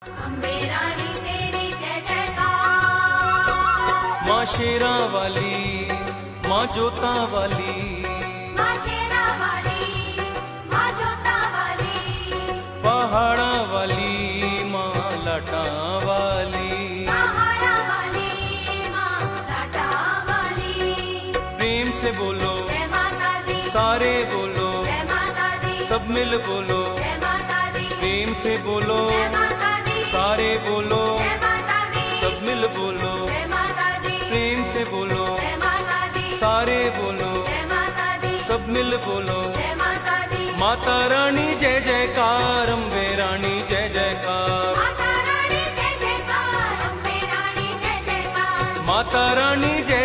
अम्बे रानी तेरी जय जयकार। माँ शेरा वाली, माँ जोता वाली, माँ शेरा वाली, माँ जोता वाली, पहाड़ा वाली, माँ लाटा वाली, पहाड़ा वाली, माँ लाटा वाली। प्रेम से बोलो जय माता दी, सारे बोलो, जय माता दी, सब मिल बोलो, जय माता दी, प्रेम से बोलो जय माता दी, सारे बोलो, जय माता दी, सब मिल बोलो, जय माता दी, प्रेम से बोलो जय माता दी, सारे बोलो, जय माता दी, सब मिल बोलो। जय माता दी। माता रानी जय जयकार, अम्बे रानी जय जयकार, माता रानी जय जयकार, अम्बे रानी जय जयकार। माता रानी जय